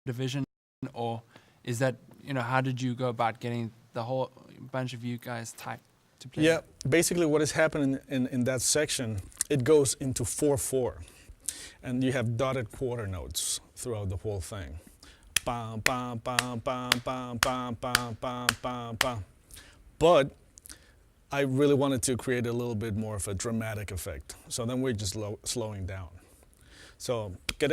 division, or is that, how did you go about getting the whole bunch of you guys typed to play? Yeah, basically what is happening in that section, it goes into 4/4, and you have dotted quarter notes throughout the whole thing. Bam, bam, bam, bam, bam, bam, bam, bam, bam, bam. But I really wanted to create a little bit more of a dramatic effect. So then we're just slowing down. So and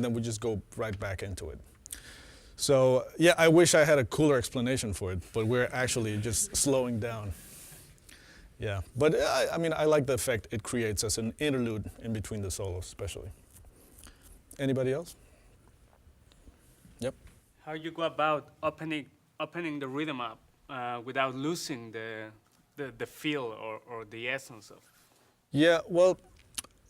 then we just go right back into it. So yeah, I wish I had a cooler explanation for it, but we're actually just slowing down. Yeah, but I mean, I like the effect it creates as an interlude in between the solos, especially. Anybody else? Yep. How you go about opening the rhythm up without losing the feel or the essence of? Yeah, well,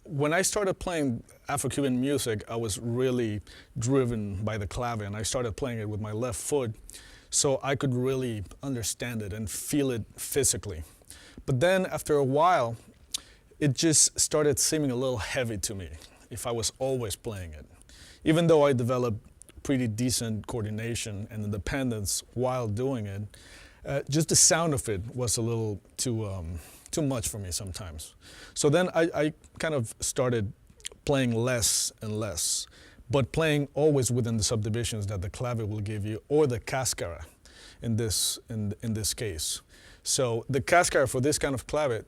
when I started playing Afro-Cuban music, I was really driven by the clave, and I started playing it with my left foot, so I could really understand it and feel it physically. But then after a while, it just started seeming a little heavy to me if I was always playing it. Even though I developed pretty decent coordination and independence while doing it, just the sound of it was a little too much for me sometimes. So then I kind of started playing less and less, but playing always within the subdivisions that the clave will give you, or the cascara in this case. So the cascara for this kind of clave,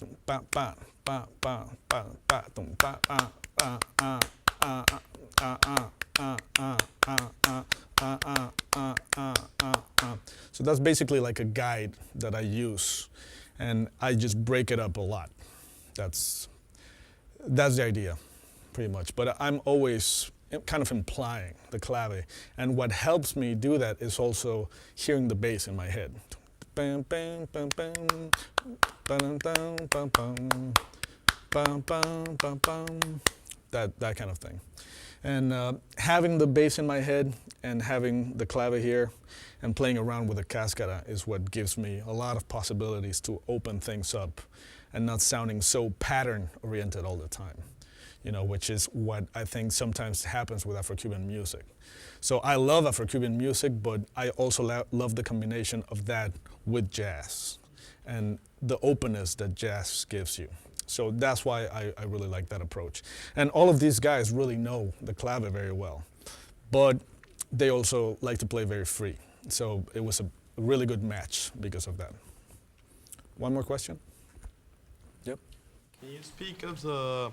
so that's basically like a guide that I use, and I just break it up a lot. That's the idea, pretty much. But I'm always kind of implying the clave, and what helps me do that is also hearing the bass in my head. Bam, bam, bam, bam, bam, bam, bam, bam, bam, bam, bam, bam. That kind of thing. And having the bass in my head and having the clave here and playing around with the cascara is what gives me a lot of possibilities to open things up and not sounding so pattern-oriented all the time, which is what I think sometimes happens with Afro-Cuban music. So I love Afro-Cuban music, but I also love the combination of that with jazz and the openness that jazz gives you. So that's why I really like that approach. And all of these guys really know the clave very well, but they also like to play very free. So it was a really good match because of that. One more question? Yep. Can you speak of the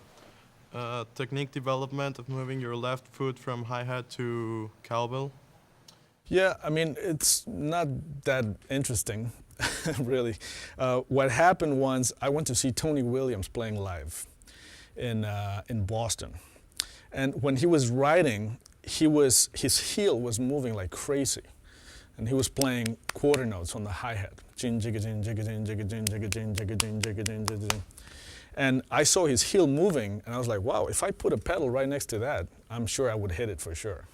technique development of moving your left foot from hi-hat to cowbell? Yeah, I mean, it's not that interesting, really. What happened once, I went to see Tony Williams playing live in Boston. And when he was writing, his heel was moving like crazy. And he was playing quarter notes on the hi-hat. And I saw his heel moving, and I was like, wow, if I put a pedal right next to that, I'm sure I would hit it for sure.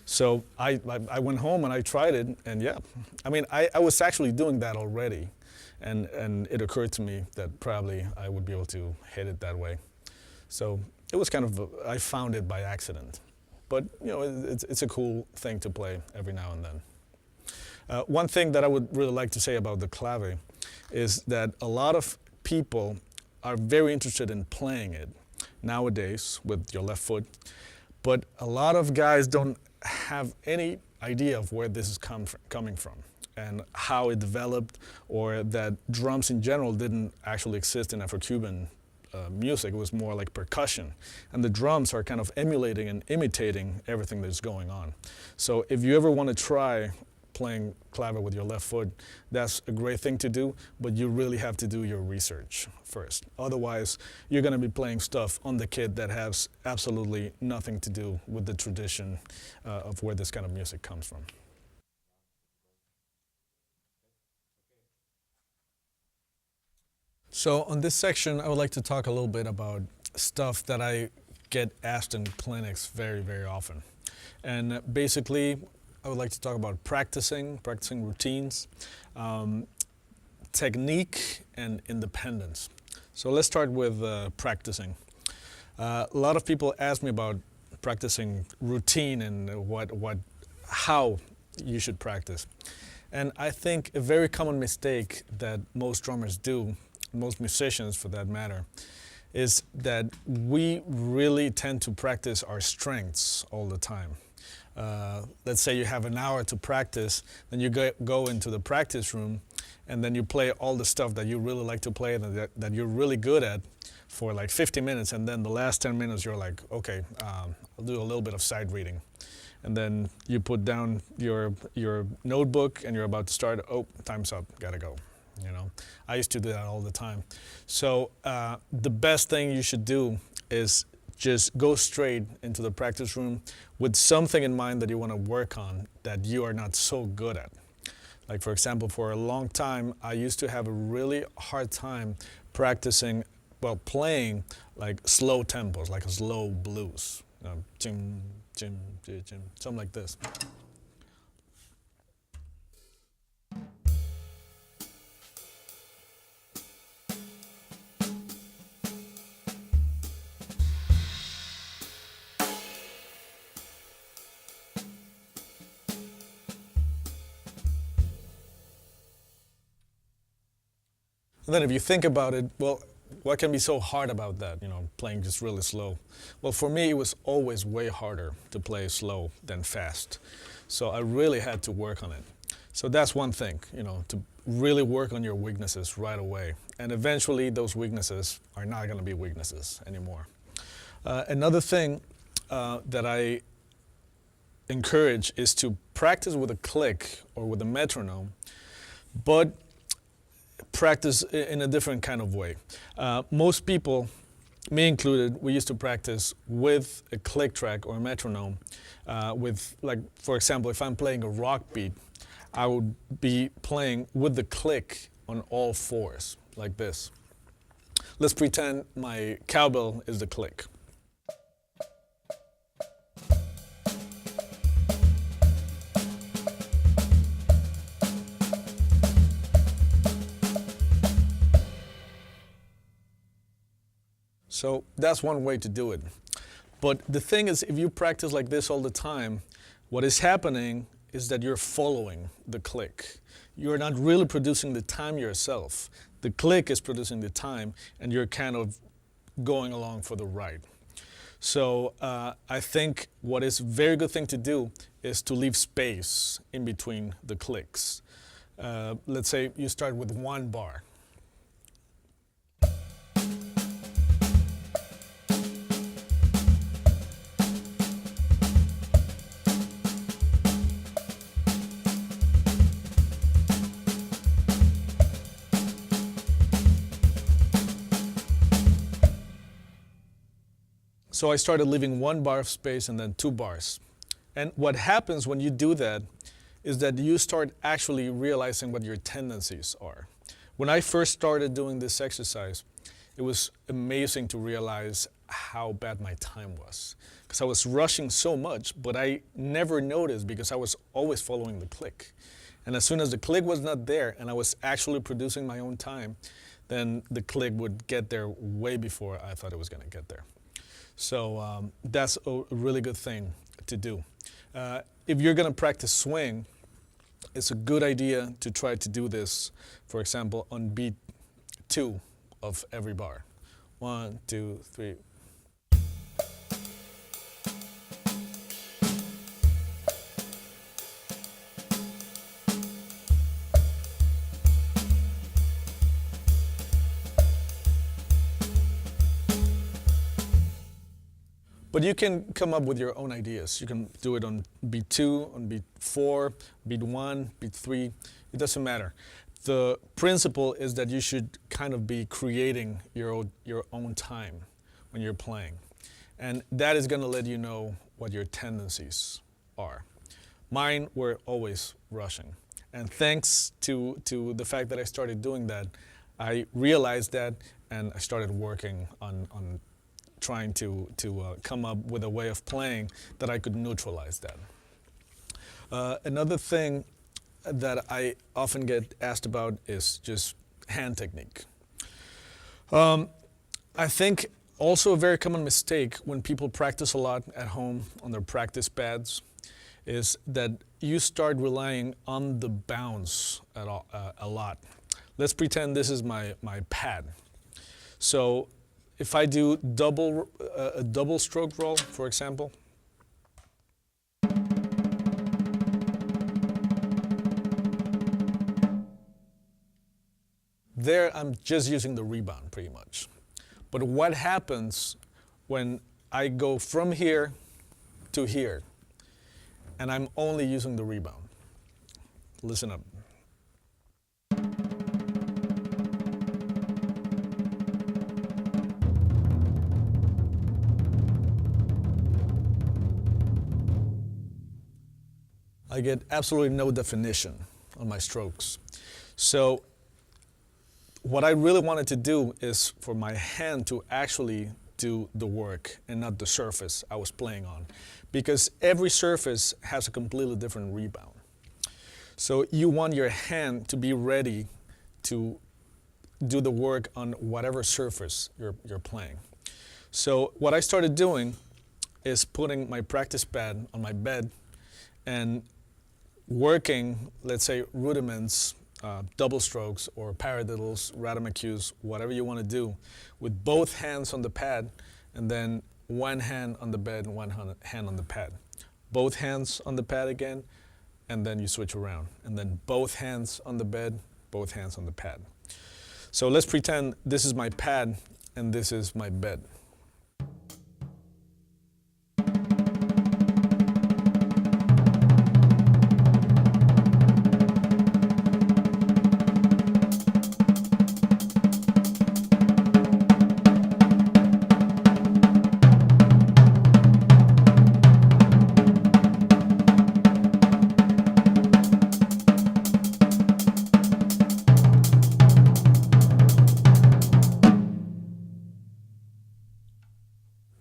So I went home and I tried it, and yeah. I mean, I was actually doing that already, and it occurred to me that probably I would be able to hit it that way. So it was kind of, I found it by accident. But, it's a cool thing to play every now and then. One thing that I would really like to say about the clave is that a lot of people are very interested in playing it nowadays with your left foot, but a lot of guys don't have any idea of where this is coming from and how it developed, or that drums in general didn't actually exist in Afro-Cuban music. It was more like percussion, and the drums are kind of emulating and imitating everything that's going on. So if you ever want to try playing clave with your left foot, that's a great thing to do, but you really have to do your research first. Otherwise, you're going to be playing stuff on the kit that has absolutely nothing to do with the tradition of where this kind of music comes from. So on this section, I would like to talk a little bit about stuff that I get asked in clinics very, very often. And basically, I would like to talk about practicing routines, technique, and independence. So let's start with practicing. A lot of people ask me about practicing routine and how you should practice. And I think a very common mistake that most drummers do, most musicians for that matter, is that we really tend to practice our strengths all the time. Let's say you have an hour to practice, then you go into the practice room, and then you play all the stuff that you really like to play and that you're really good at for like 50 minutes, and then the last 10 minutes you're like, okay, I'll do a little bit of side reading. And then you put down your notebook and you're about to start, oh, time's up, gotta go. You know, I used to do that all the time. So the best thing you should do is just go straight into the practice room with something in mind that you want to work on that you are not so good at. Like, for example, for a long time, I used to have a really hard time practicing, playing like slow tempos, like a slow blues. Chim, chim, chim, chim, something like this. And then if you think about it, well, what can be so hard about that, playing just really slow? Well, for me, it was always way harder to play slow than fast. So I really had to work on it. So that's one thing, to really work on your weaknesses right away. And eventually those weaknesses are not going to be weaknesses anymore. Another thing that I encourage is to practice with a click or with a metronome, but practice in a different kind of way. Most people, me included, we used to practice with a click track or a metronome. For example, if I'm playing a rock beat, I would be playing with the click on all fours, like this. Let's pretend my cowbell is the click. So that's one way to do it. But the thing is, if you practice like this all the time, what is happening is that you're following the click. You're not really producing the time yourself. The click is producing the time, and you're kind of going along for the ride. So I think what is a very good thing to do is to leave space in between the clicks. Let's say you start with one bar. So I started leaving one bar of space and then 2 bars. And what happens when you do that is that you start actually realizing what your tendencies are. When I first started doing this exercise, it was amazing to realize how bad my time was. Because I was rushing so much, but I never noticed because I was always following the click. And as soon as the click was not there and I was actually producing my own time, then the click would get there way before I thought it was going to get there. So that's a really good thing to do. If you're going to practice swing, it's a good idea to try to do this, for example, on beat 2 of every bar. 1, 2, 3. But you can come up with your own ideas. You can do it on beat 2, on beat 4, beat 1, beat 3. It doesn't matter. The principle is that you should kind of be creating your own time when you're playing. And that is going to let you know what your tendencies are. Mine were always rushing. And thanks to the fact that I started doing that, I realized that and I started working on trying to come up with a way of playing that I could neutralize that. Another thing that I often get asked about is just hand technique. I think also a very common mistake when people practice a lot at home on their practice pads is that you start relying on the bounce a lot. Let's pretend this is my pad. So if I do a double stroke roll, for example, there I'm just using the rebound pretty much. But what happens when I go from here to here and I'm only using the rebound? Listen up. I get absolutely no definition on my strokes. So what I really wanted to do is for my hand to actually do the work and not the surface I was playing on, because every surface has a completely different rebound. So you want your hand to be ready to do the work on whatever surface you're playing. So what I started doing is putting my practice pad on my bed and working, let's say, rudiments, double strokes or paradiddles, radamanquis, whatever you want to do, with both hands on the pad and then one hand on the bed and one hand on the pad. Both hands on the pad again, and then you switch around. And then both hands on the bed, both hands on the pad. So let's pretend this is my pad and this is my bed.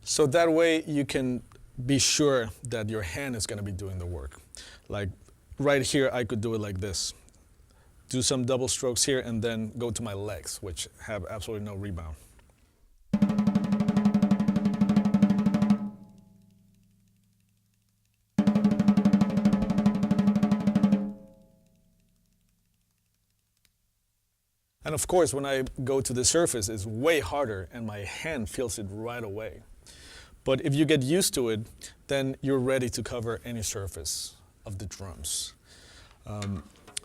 So that way you can be sure that your hand is going to be doing the work. Like right here, I could do it like this. Do some double strokes here and then go to my legs, which have absolutely no rebound. And of course, when I go to the surface, it's way harder and my hand feels it right away. But if you get used to it, then you're ready to cover any surface of the drums.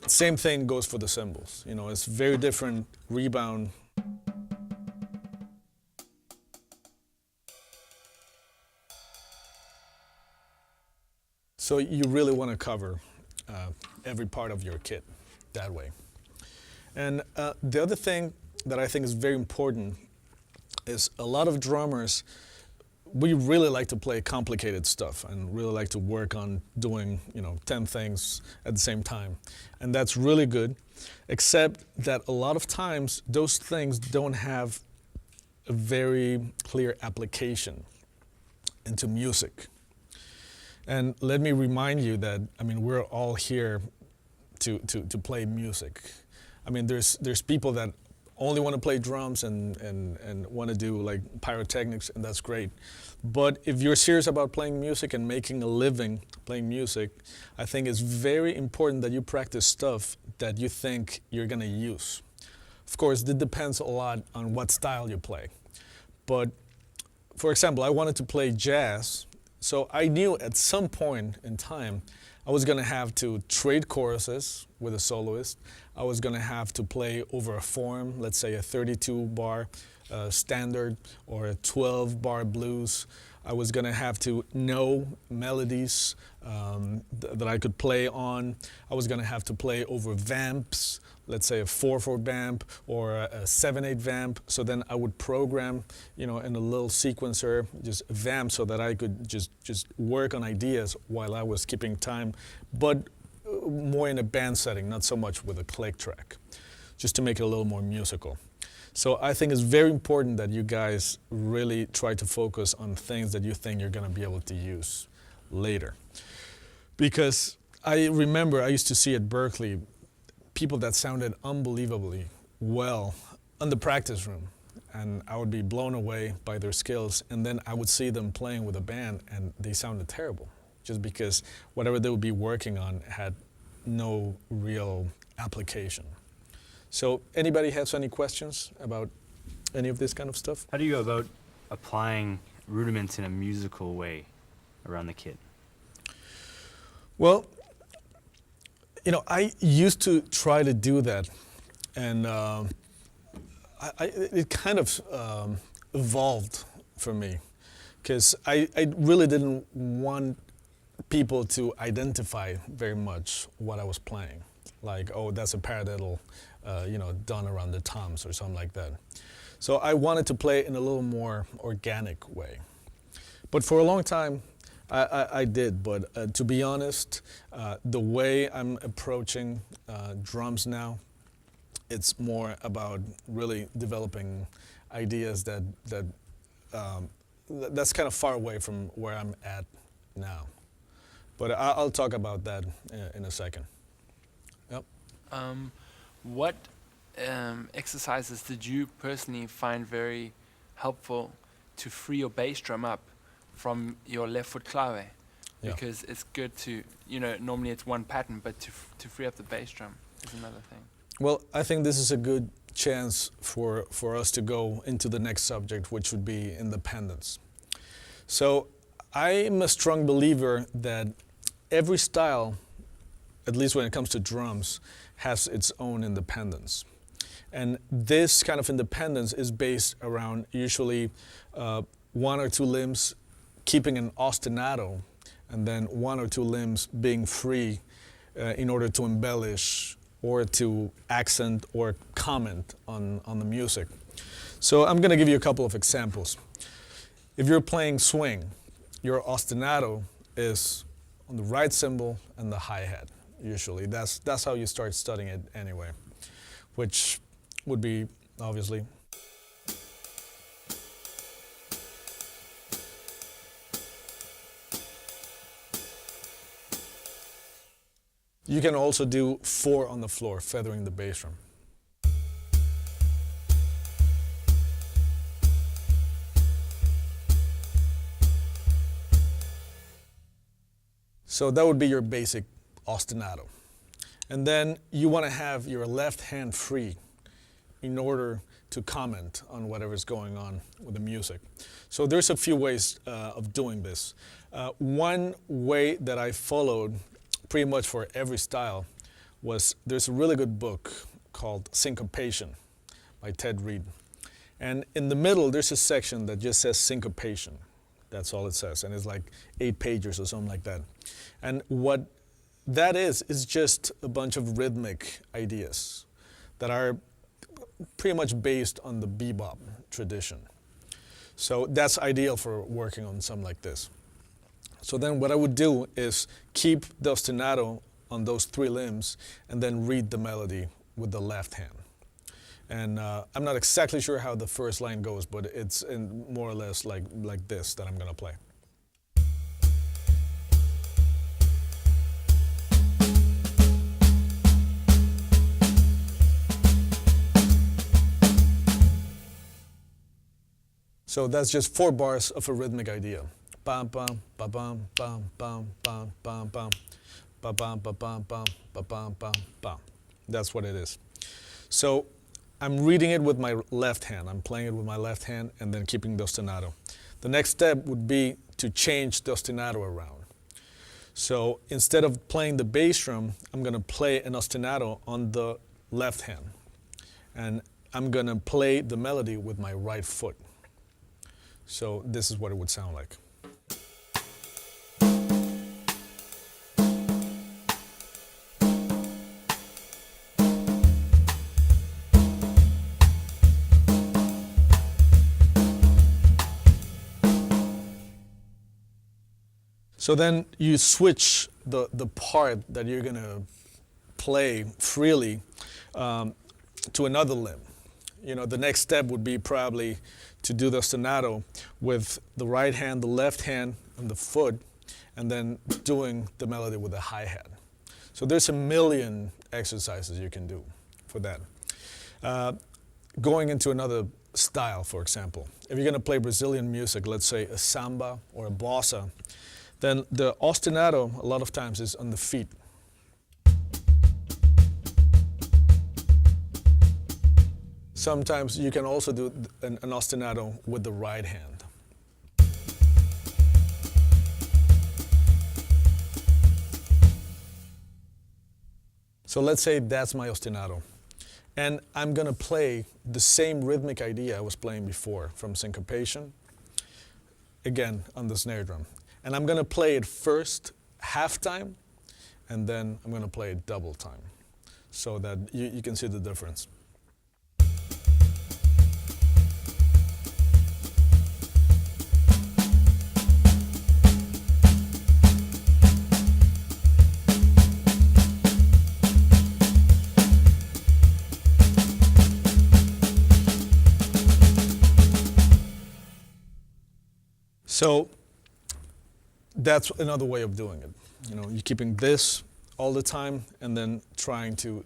Same thing goes for the cymbals. You know, it's very different rebound. So you really want to cover every part of your kit that way. And the other thing that I think is very important is a lot of drummers, we really like to play complicated stuff and really like to work on doing, 10 things at the same time. And that's really good, except that a lot of times those things don't have a very clear application into music. And let me remind you that, we're all here to play music. There's people that only want to play drums and want to do like pyrotechnics, and that's great. But if you're serious about playing music and making a living playing music, I think it's very important that you practice stuff that you think you're going to use. Of course, it depends a lot on what style you play. But for example, I wanted to play jazz, so I knew at some point in time I was going to have to trade choruses with a soloist. I was going to have to play over a form, let's say a 32-bar standard or a 12-bar blues. I was going to have to know melodies that I could play on. I was going to have to play over vamps, let's say a 4/4 vamp or a 7/8 vamp. So then I would program, in a little sequencer, just a vamp so that I could just work on ideas while I was keeping time, but more in a band setting, not so much with a click track, just to make it a little more musical. So I think it's very important that you guys really try to focus on things that you think you're going to be able to use later. Because I remember I used to see at Berkeley people that sounded unbelievably well in the practice room, and I would be blown away by their skills, and then I would see them playing with a band and they sounded terrible, just because whatever they would be working on had no real application. So anybody has any questions about any of this kind of stuff? How do you go about applying rudiments in a musical way around the kit? Well, I used to try to do that, and it kind of evolved for me, because I really didn't want people to identify very much what I was playing. Like, oh, that's a paradiddle, done around the toms or something like that. So I wanted to play in a little more organic way. But for a long time, I did. But to be honest, the way I'm approaching drums now, it's more about really developing ideas that's kind of far away from where I'm at now. But I'll talk about that in a second. Yep. What exercises did you personally find very helpful to free your bass drum up from your left foot clave? Yeah. Because it's good to, normally it's one pattern, but to free up the bass drum is another thing. Well, I think this is a good chance for us to go into the next subject, which would be independence. So I'm a strong believer that every style, at least when it comes to drums, has its own independence. And this kind of independence is based around usually one or two limbs keeping an ostinato, and then one or two limbs being free in order to embellish or to accent or comment on the music. So I'm gonna give you a couple of examples. If you're playing swing, your ostinato is on the right cymbal and the hi-hat, usually. That's how you start studying it anyway, which would be, obviously, you can also do 4 on the floor, feathering the bass drum. So that would be your basic ostinato. And then you want to have your left hand free in order to comment on whatever's going on with the music. So there's a few ways of doing this. One way that I followed pretty much for every style was, there's a really good book called Syncopation by Ted Reed. And in the middle, there's a section that just says syncopation. That's all it says, and it's like 8 pages or something like that. And what that is just a bunch of rhythmic ideas that are pretty much based on the bebop tradition. So that's ideal for working on something like this. So then what I would do is keep the ostinato on those 3 limbs and then read the melody with the left hand. And I'm not exactly sure how the first line goes, but it's in more or less like this that I'm gonna play. So that's just 4 bars of a rhythmic idea. Bam bam ba bam bam bam bam bam bam ba bam ba bam bam ba bam bam bam. That's what it is. So I'm reading it with my left hand. I'm playing it with my left hand and then keeping the ostinato. The next step would be to change the ostinato around. So instead of playing the bass drum, I'm going to play an ostinato on the left hand. And I'm going to play the melody with my right foot. So this is what it would sound like. So then you switch the part that you're going to play freely to another limb. The next step would be probably to do the ostinato with the right hand, the left hand, and the foot, and then doing the melody with the hi-hat. So there's a million exercises you can do for that. Going into another style, for example, if you're going to play Brazilian music, let's say a samba or a bossa, then the ostinato a lot of times is on the feet. Sometimes you can also do an ostinato with the right hand. So let's say that's my ostinato. And I'm going to play the same rhythmic idea I was playing before from syncopation, again on the snare drum. And I'm going to play it first half time, and then I'm going to play it double time, so that you can see the difference. So that's another way of doing it. You know, you're keeping this all the time and then trying to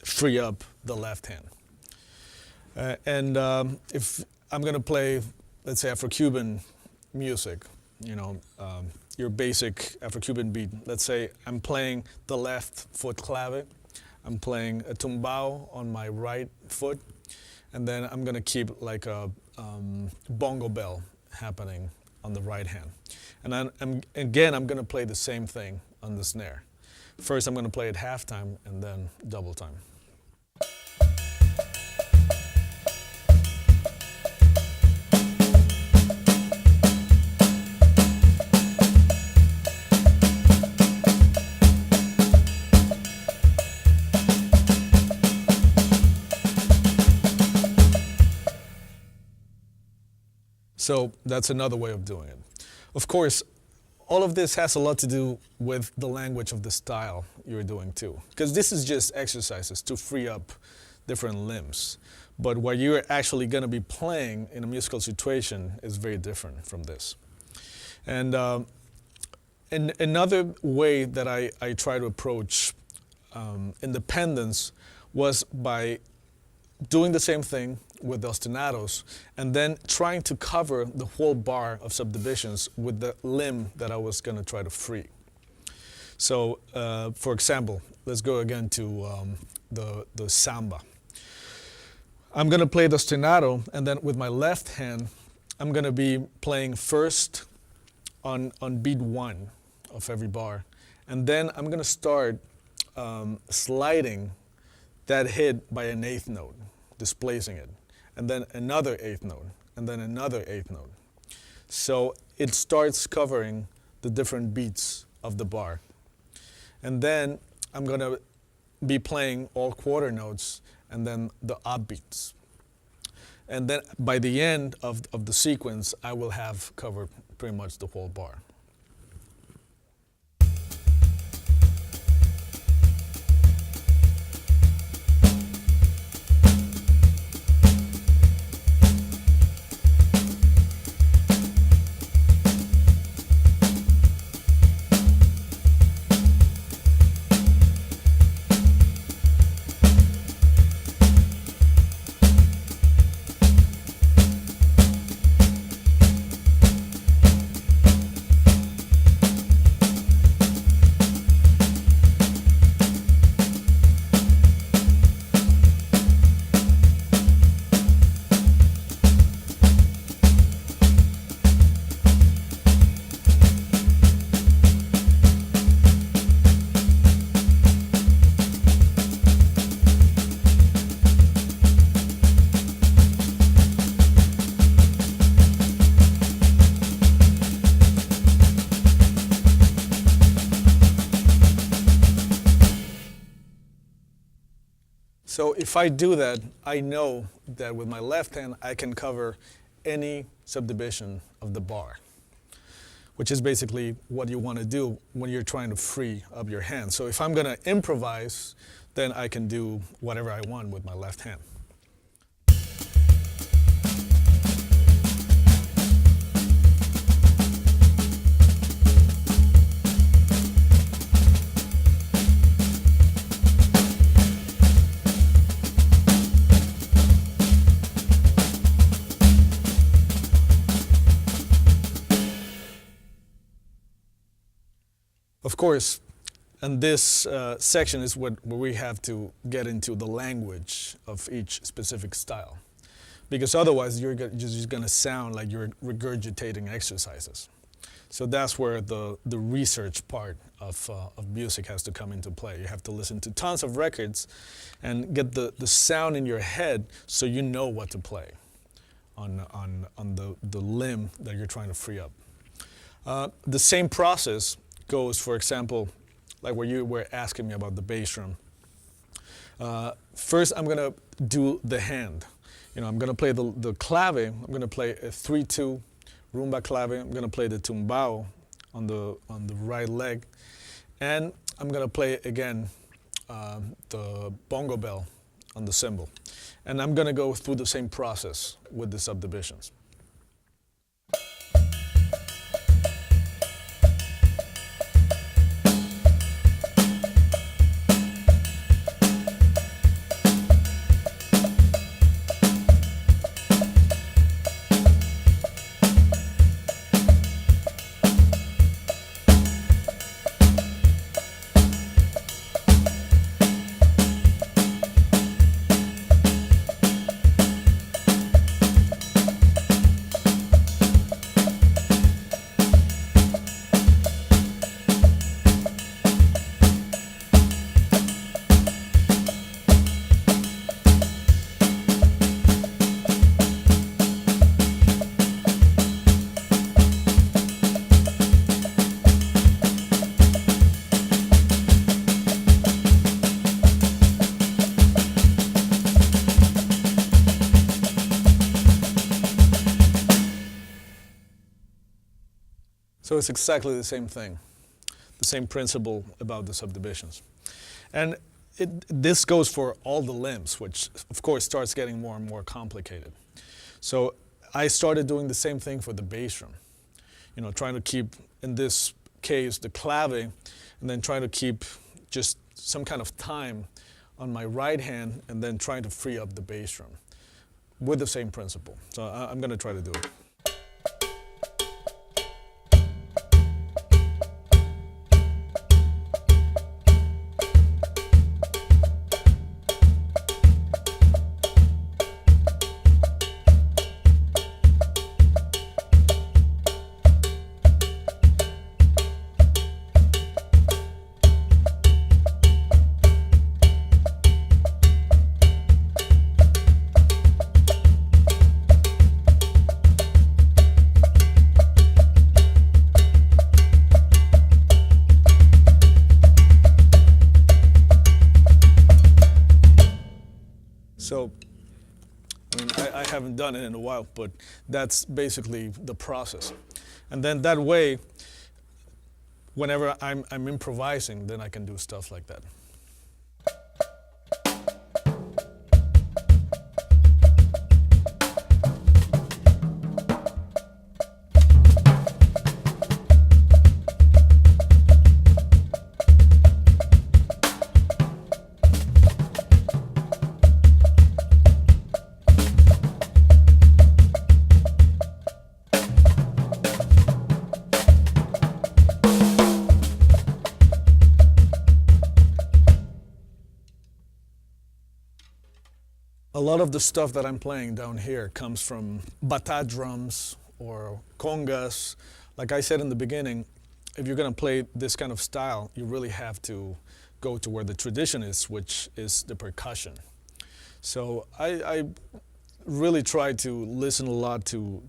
free up the left hand. If I'm going to play, let's say, Afro-Cuban music, you know, your basic Afro-Cuban beat. Let's say I'm playing the left foot clave, I'm playing a tumbao on my right foot, and then I'm going to keep like a bongo bell happening on the right hand. And I'm going to play the same thing on the snare. First I'm going to play it half time and then double time. So that's another way of doing it. Of course, all of this has a lot to do with the language of the style you're doing too. Because this is just exercises to free up different limbs. But what you're actually going to be playing in a musical situation is very different from this. And another way that I try to approach independence was by doing the same thing with the ostinatos, and then trying to cover the whole bar of subdivisions with the limb that I was going to try to free. So, for example, let's go again to the samba. I'm going to play the ostinato, and then with my left hand, I'm going to be playing first on beat 1 of every bar, and then I'm going to start sliding that hit by an 8th note, displacing it, and then another 8th note, and then another 8th note. So it starts covering the different beats of the bar. And then I'm going to be playing all quarter notes and then the upbeats. And then by the end of the sequence, I will have covered pretty much the whole bar. So if I do that, I know that with my left hand, I can cover any subdivision of the bar, which is basically what you want to do when you're trying to free up your hand. So if I'm going to improvise, then I can do whatever I want with my left hand. of course, and this section is where we have to get into the language of each specific style. Because otherwise you're just going to sound like you're regurgitating exercises. So that's where the research part of music has to come into play. You have to listen to tons of records and get the sound in your head so you know what to play on the limb that you're trying to free up. The same process goes, for example, like where you were asking me about the bass drum. First, I'm going to do the hand. I'm going to play the clave. I'm going to play a 3-2 rumba clave. I'm going to play the tumbao on the right leg. And I'm going to play again the bongo bell on the cymbal. And I'm going to go through the same process with the subdivisions. So it's exactly the same thing, the same principle about the subdivisions. And this goes for all the limbs, which of course starts getting more and more complicated. So I started doing the same thing for the bass drum, trying to keep, in this case, the clave, and then trying to keep just some kind of time on my right hand, and then trying to free up the bass drum with the same principle. So I'm going to try to do it. So, I haven't done it in a while, but that's basically the process. And then that way, whenever I'm improvising, then I can do stuff like that. A lot of the stuff that I'm playing down here comes from bata drums or congas. Like I said in the beginning, if you're going to play this kind of style, you really have to go to where the tradition is, which is the percussion. So I really try to listen a lot to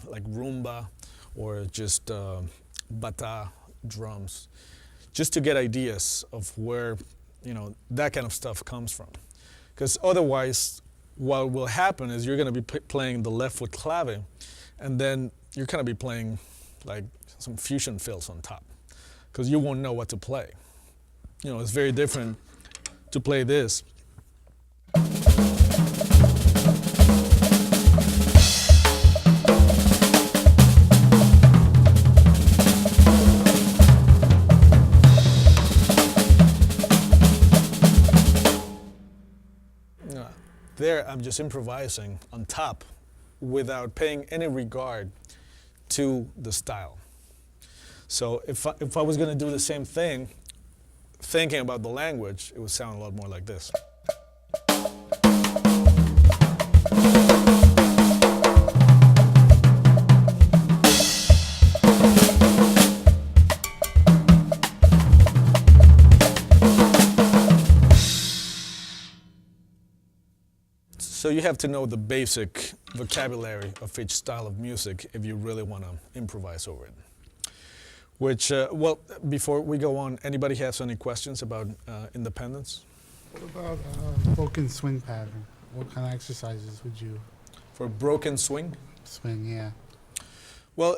like rumba or just bata drums, just to get ideas of where that kind of stuff comes from. Because otherwise, what will happen is you're going to be playing the left foot clave, and then you're going to be playing like some fusion fills on top, because you won't know what to play. It's very different to play this. There, I'm just improvising on top without paying any regard to the style. So if I was going to do the same thing, thinking about the language, it would sound a lot more like this. So you have to know the basic vocabulary of each style of music if you really want to improvise over it. Which, well, before we go on, anybody has any questions about independence? What about broken swing pattern? What kind of exercises would you For broken swing? swing? Yeah. Well,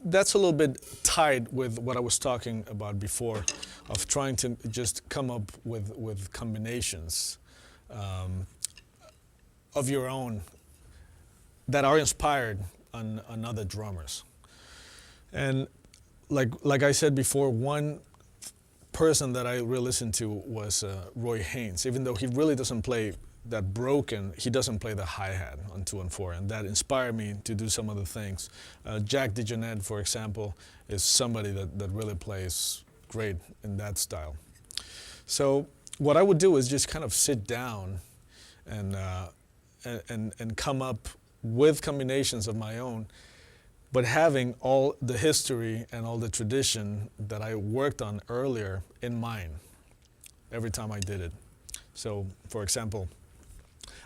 that's a little bit tied with what I was talking about before, of trying to just come up with combinations of your own that are inspired on other drummers. And like I said before, one person that I really listened to was Roy Haynes. Even though he really doesn't play that broken, he doesn't play the hi-hat on 2 and 4, and that inspired me to do some other things. Jack DeJohnette, for example, is somebody that really plays great in that style. So what I would do is just kind of sit down and come up with combinations of my own, but having all the history and all the tradition that I worked on earlier in mind every time I did it. So, for example,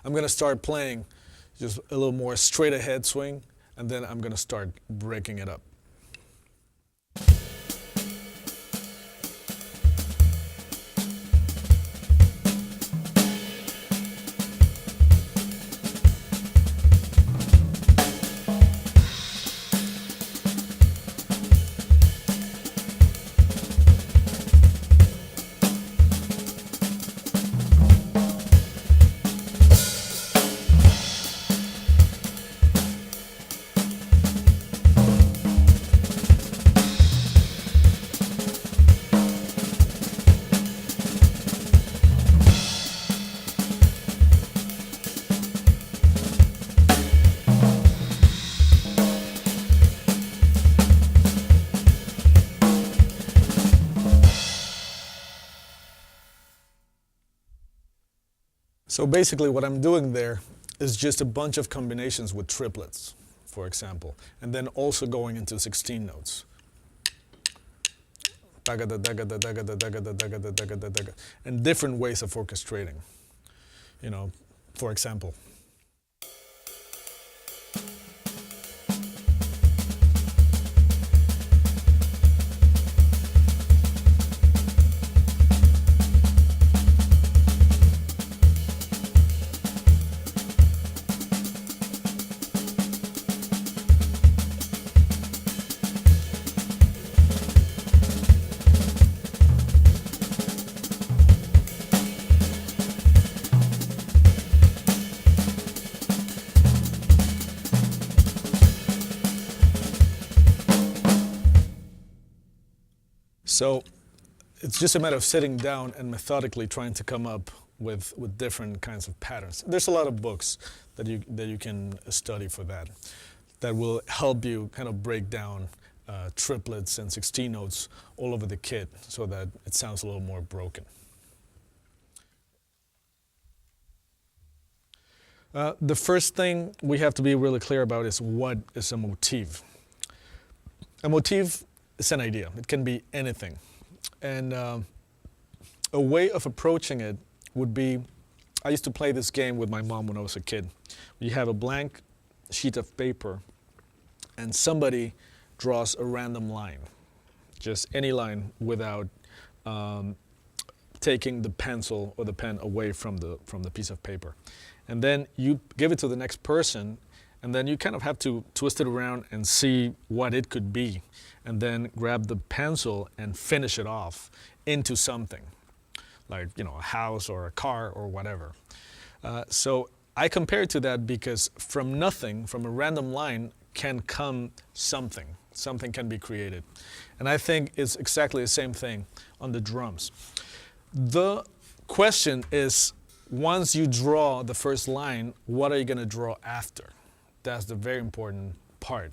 I'm going to start playing just a little more straight ahead swing, and then I'm going to start breaking it up. So basically what I'm doing there is just a bunch of combinations with triplets, for example, and then also going into 16 notes. And different ways of orchestrating. You know, for example. So it's just a matter of sitting down and methodically trying to come up with different kinds of patterns. There's a lot of books that you can study for that will help you kind of break down triplets and 16 notes all over the kit so that it sounds a little more broken. The first thing we have to be really clear about is what is a motif. A motif is an idea. It can be anything. And a way of approaching it would be, I used to play this game with my mom when I was a kid. You have a blank sheet of paper and somebody draws a random line, just any line without taking the pencil or the pen away from the piece of paper. And then you give it to the next person, and then you kind of have to twist it around and see what it could be, and then grab the pencil and finish it off into something, like, you know, a house or a car or whatever. So I compare it to that because from nothing, from a random line, can come something. Something can be created. And I think it's exactly the same thing on the drums. The question is, once you draw the first line, what are you going to draw after? That's the very important part.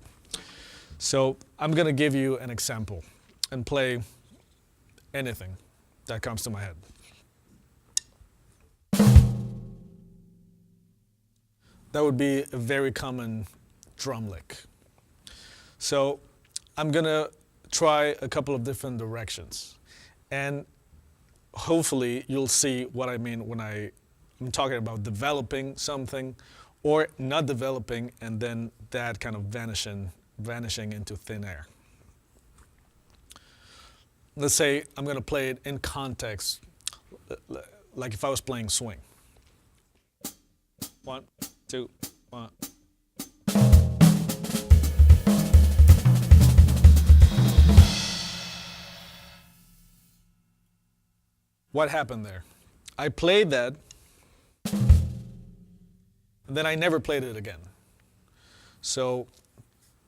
So I'm gonna give you an example and play anything that comes to my head. That would be a very common drum lick. So I'm gonna try a couple of different directions. And hopefully you'll see what I mean when I'm talking about developing something or not developing and then that kind of vanishing into thin air. Let's say I'm gonna play it in context, like if I was playing swing. 1, 2, 1. What happened there? I played that, and then I never played it again. So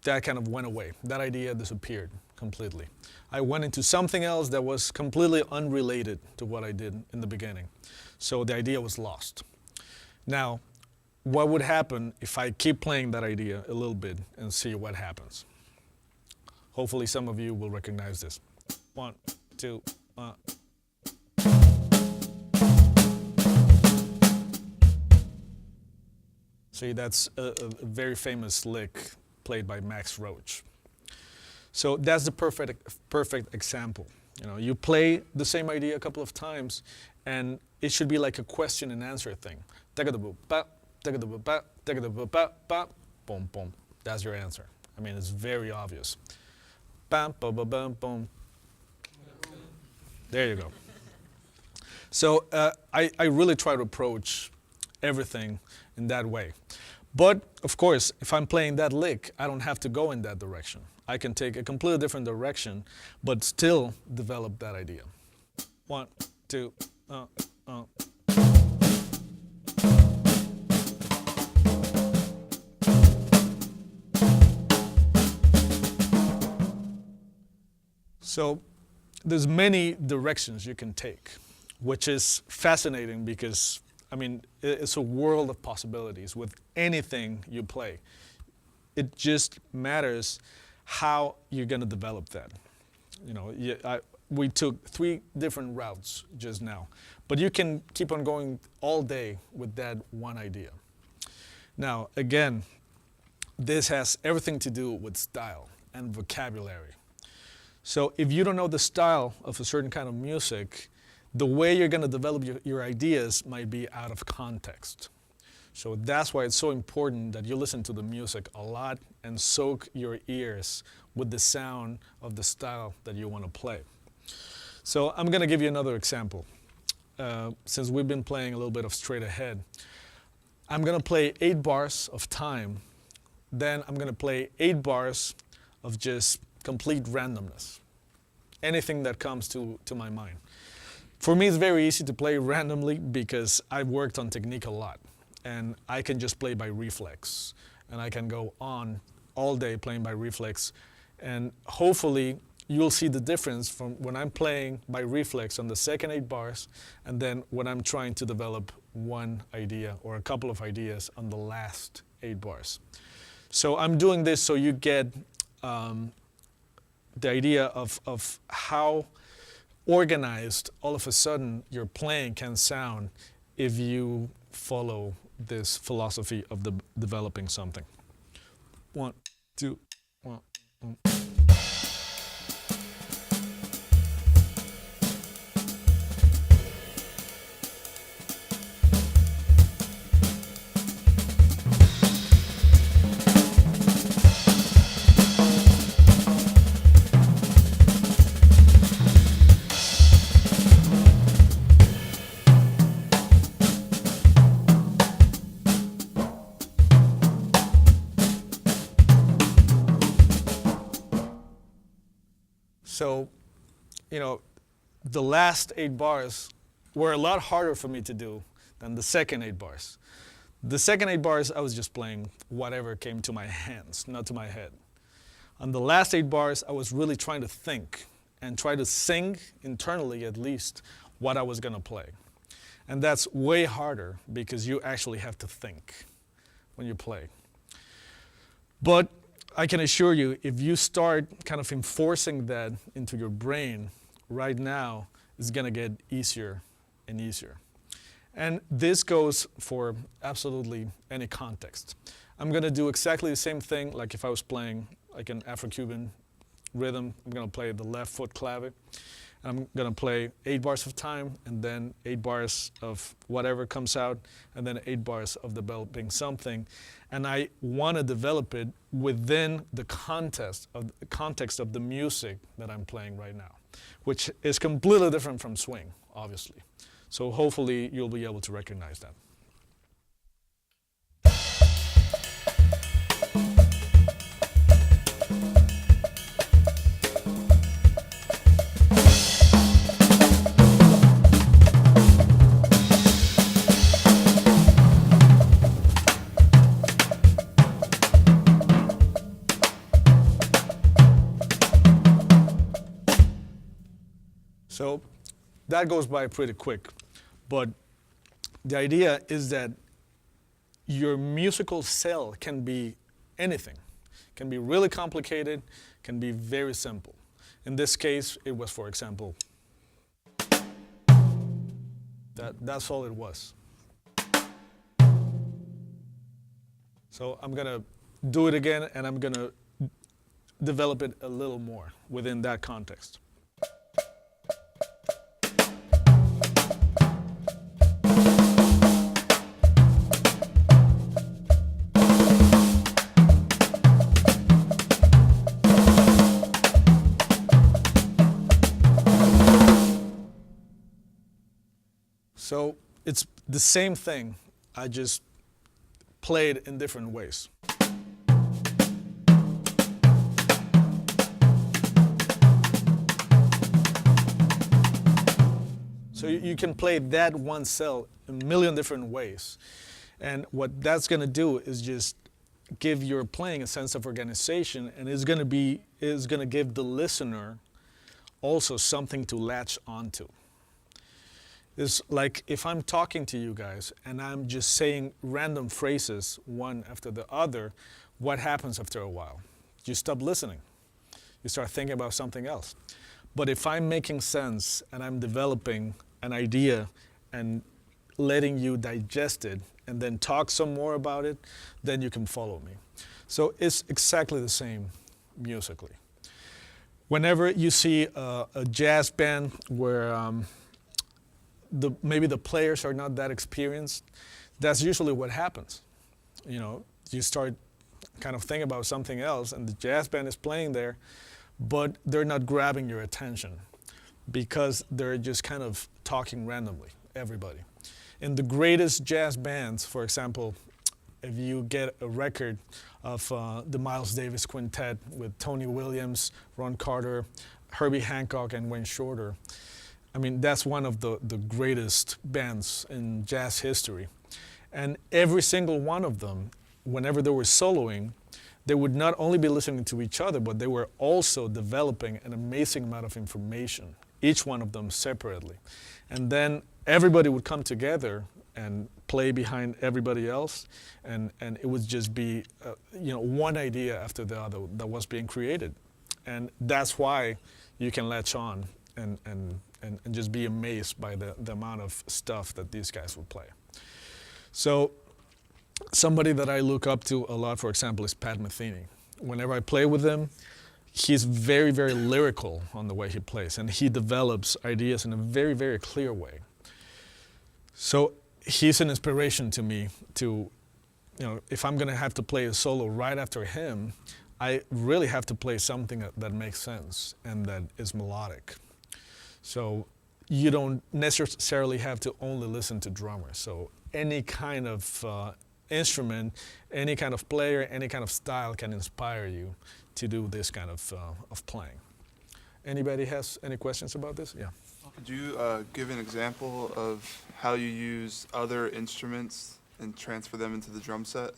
that kind of went away. That idea disappeared completely. I went into something else that was completely unrelated to what I did in the beginning. So the idea was lost. Now, what would happen if I keep playing that idea a little bit and see what happens? Hopefully some of you will recognize this. 1, 2, 1. See, that's a very famous lick played by Max Roach. So that's the perfect example. You know, you play the same idea a couple of times, and it should be like a question and answer thing. Boom, boom. That's your answer. I mean, it's very obvious. Bam, boom, boom, boom, boom. There you go. So I really try to approach everything in that way. But of course, if I'm playing that lick, I don't have to go in that direction. I can take a completely different direction, but still develop that idea. 1, 2, So there's many directions you can take, which is fascinating because, I mean, it's a world of possibilities with anything you play. It just matters how you're going to develop that. You know, we took 3 different routes just now, but you can keep on going all day with that one idea. Now, again, this has everything to do with style and vocabulary. So if you don't know the style of a certain kind of music, the way you're going to develop your ideas might be out of context. So that's why it's so important that you listen to the music a lot and soak your ears with the sound of the style that you want to play. So I'm going to give you another example. Since we've been playing a little bit of straight ahead, I'm going to play 8 bars of time. Then I'm going to play 8 bars of just complete randomness. Anything that comes to my mind. For me, it's very easy to play randomly because I've worked on technique a lot. And I can just play by reflex. And I can go on all day playing by reflex. And hopefully, you'll see the difference from when I'm playing by reflex on the second 8 bars, and then when I'm trying to develop one idea or a couple of ideas on the last 8 bars. So I'm doing this so you get the idea of how organized all of a sudden your playing can sound if you follow this philosophy of developing something. 1, 2, 1. So, you know, the last 8 bars were a lot harder for me to do than the second 8 bars. The second 8 bars, I was just playing whatever came to my hands, not to my head. On the last 8 bars, I was really trying to think and try to sing internally, at least, what I was going to play. And that's way harder because you actually have to think when you play. But I can assure you, if you start kind of enforcing that into your brain right now, it's going to get easier and easier. And this goes for absolutely any context. I'm going to do exactly the same thing like if I was playing like an Afro-Cuban rhythm. I'm going to play the left foot clave. I'm going to play 8 bars of time, and then 8 bars of whatever comes out, and then 8 bars of developing something. And I want to develop it within the context of the music that I'm playing right now, which is completely different from swing, obviously. So hopefully you'll be able to recognize that. So that goes by pretty quick, but the idea is that your musical cell can be anything. Can be really complicated, can be very simple. In this case, it was, for example, that's all it was. So I'm gonna do it again, and I'm gonna develop it a little more within that context. So it's the same thing, I just play it in different ways. So you can play that one cell a million different ways. And what that's going to do is just give your playing a sense of organization, and is going to give the listener also something to latch onto. It's like if I'm talking to you guys and I'm just saying random phrases one after the other, what happens after a while? You stop listening. You start thinking about something else. But if I'm making sense and I'm developing an idea and letting you digest it and then talk some more about it, then you can follow me. So it's exactly the same musically. Whenever you see a jazz band where maybe the players are not that experienced, that's usually what happens. You know, you start kind of thinking about something else, and the jazz band is playing there, but they're not grabbing your attention because they're just kind of talking randomly, everybody. In the greatest jazz bands, for example, if you get a record of the Miles Davis Quintet with Tony Williams, Ron Carter, Herbie Hancock, and Wayne Shorter, I mean, that's one of the greatest bands in jazz history. And every single one of them, whenever they were soloing, they would not only be listening to each other, but they were also developing an amazing amount of information, each one of them separately. And then everybody would come together and play behind everybody else, and it would just be one idea after the other that was being created. And that's why you can latch on and just be amazed by the amount of stuff that these guys would play. So somebody that I look up to a lot, for example, is Pat Metheny. Whenever I play with him, he's very, very lyrical on the way he plays, and he develops ideas in a very, very clear way. So he's an inspiration to me to, if I'm gonna have to play a solo right after him, I really have to play something that makes sense and that is melodic. So you don't necessarily have to only listen to drummers. So any kind of instrument, any kind of player, any kind of style can inspire you to do this kind of playing. Anybody has any questions about this? Yeah. Could you give an example of how you use other instruments and transfer them into the drum set?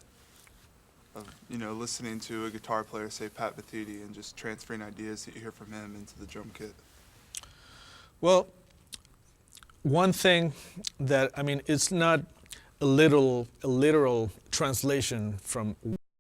Of, listening to a guitar player, say Pat Metheny, and just transferring ideas that you hear from him into the drum kit. Well, one thing that, it's not a literal translation from